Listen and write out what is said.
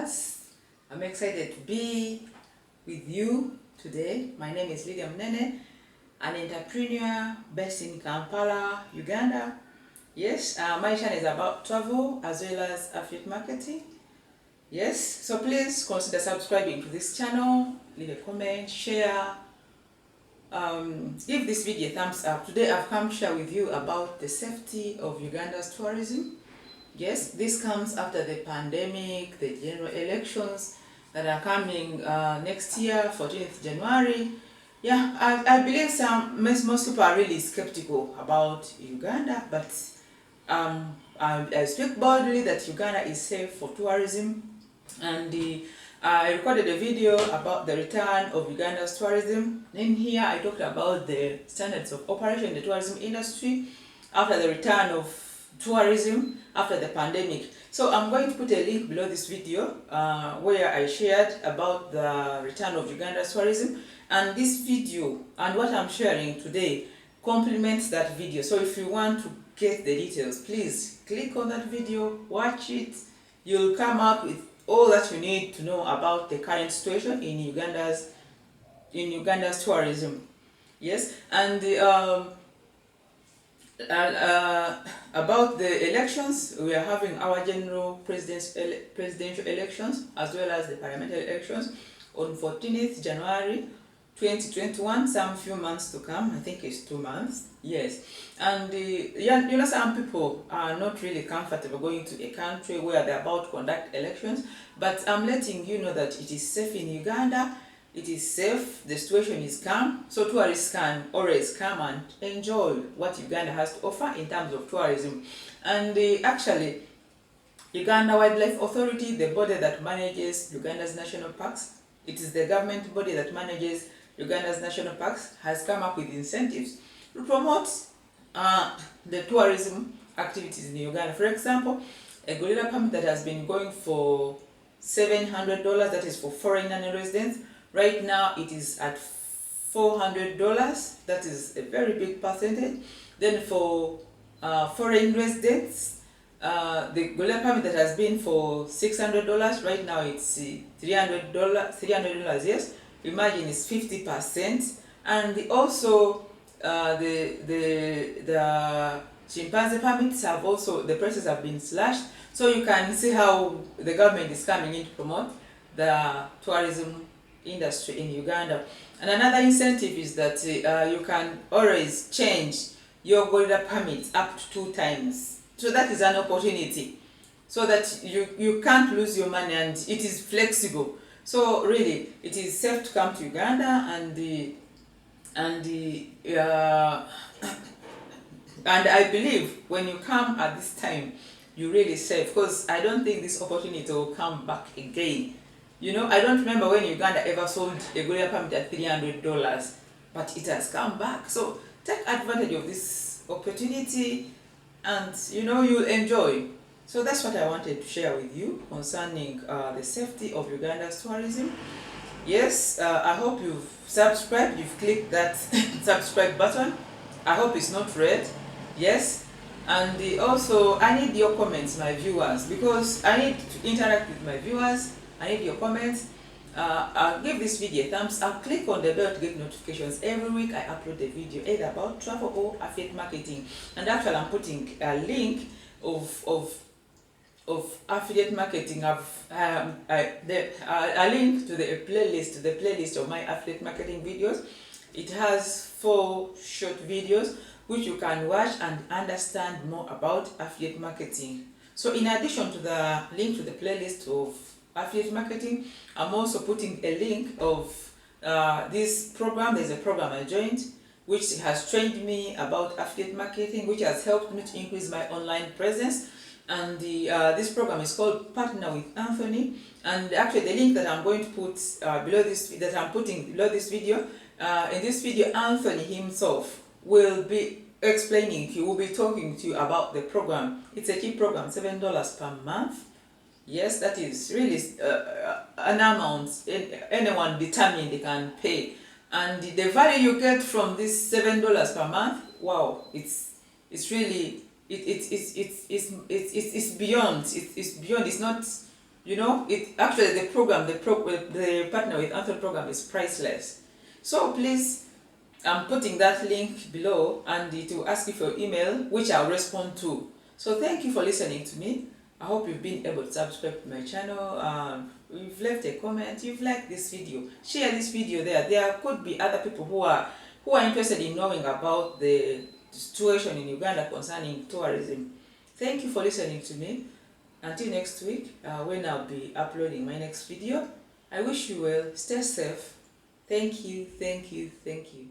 viewers. I'm excited to be with you today. My name is Lydia Munene, an entrepreneur based in Kampala, Uganda. Yes, my channel is about travel as well as affiliate marketing. Yes, so please consider subscribing to this channel, leave a comment, share, give this video a thumbs up. Today I've come to share with you about the safety of Uganda's tourism. Yes, this comes after the pandemic, the general elections that are coming next year, 14th January. Yeah, I believe most people are really skeptical about Uganda, but I speak boldly that Uganda is safe for tourism, and I recorded a video about the return of Uganda's tourism. In here, I talked about the standards of operation in the tourism industry after the return of tourism after the pandemic. So I'm going to put a link below this video where I shared about the return of Uganda's tourism, and this video and what I'm sharing today complements that video. So if you want to get the details, please click on that video, watch it. You'll come up with all that you need to know about the current situation in Uganda's tourism. Yes, and about the elections, we are having our general presidential elections as well as the parliamentary elections on 14th January 2021, some few months to come. I think it's 2 months. Yes, and some people are not really comfortable going to a country where they're about to conduct elections, but I'm letting you know that it is safe in Uganda. It is safe, the situation is calm, so tourists can always come and enjoy what Uganda has to offer in terms of tourism. And actually, Uganda Wildlife Authority, the body that manages Uganda's national parks, it is the government body that manages Uganda's national parks, has come up with incentives to promote the tourism activities in Uganda. For example, a gorilla permit that has been going for $700, that is for foreign non-residents. Right now it is at $400. That is a very big percentage. Then for foreign residents, the gorilla permit that has been for $600, right now it's $300. Yes, imagine it's 50%. And also the chimpanzee permits have also, the prices have been slashed. So you can see how the government is coming in to promote the tourism industry in Uganda. And another incentive is that you can always change your gorilla permit up to 2 times. So that is an opportunity, so that you can't lose your money, and it is flexible. So really, it is safe to come to Uganda, and I believe when you come at this time, you're really safe, because I don't think this opportunity will come back again. You know, I don't remember when Uganda ever sold a gorilla permit at $300, but it has come back. So take advantage of this opportunity, and you'll enjoy. So that's what I wanted to share with you concerning the safety of Uganda's tourism. Yes, I hope you've subscribed, you've clicked that subscribe button. I hope it's not red. Yes. And also, I need your comments, my viewers, because I need to interact with my viewers. I need your comments. I'll give this video a thumbs up. Click on the bell to get notifications. Every week I upload a video either about travel or affiliate marketing. And actually, I'm putting a link of affiliate marketing. A link to the playlist of my affiliate marketing videos. It has 4 short videos which you can watch and understand more about affiliate marketing. So in addition to the link to the playlist of affiliate marketing, I'm also putting a link of this program. There's a program I joined which has trained me about affiliate marketing, which has helped me to increase my online presence. And this program is called Partner with Anthony. And actually, the link that I'm going to put below this, that I'm putting below this video, in this video, Anthony himself will be explaining to you, will be talking to you about the program. It's a cheap program, $7 per month. Yes, that is really an amount anyone determined they can pay. And the value you get from this $7 per month, wow, it's really it's beyond. It's beyond. It's not You know, it actually the partner with Anthony program is priceless. So please, I'm putting that link below, and it will ask you for your email, which I'll respond to. So thank you for listening to me. I hope you've been able to subscribe to my channel. You've left a comment, you've liked this video, share this video there. There could be other people who are interested in knowing about the situation in Uganda concerning tourism. Thank you for listening to me. Until next week, when I'll be uploading my next video, I wish you well. Stay safe. Thank you, thank you, thank you.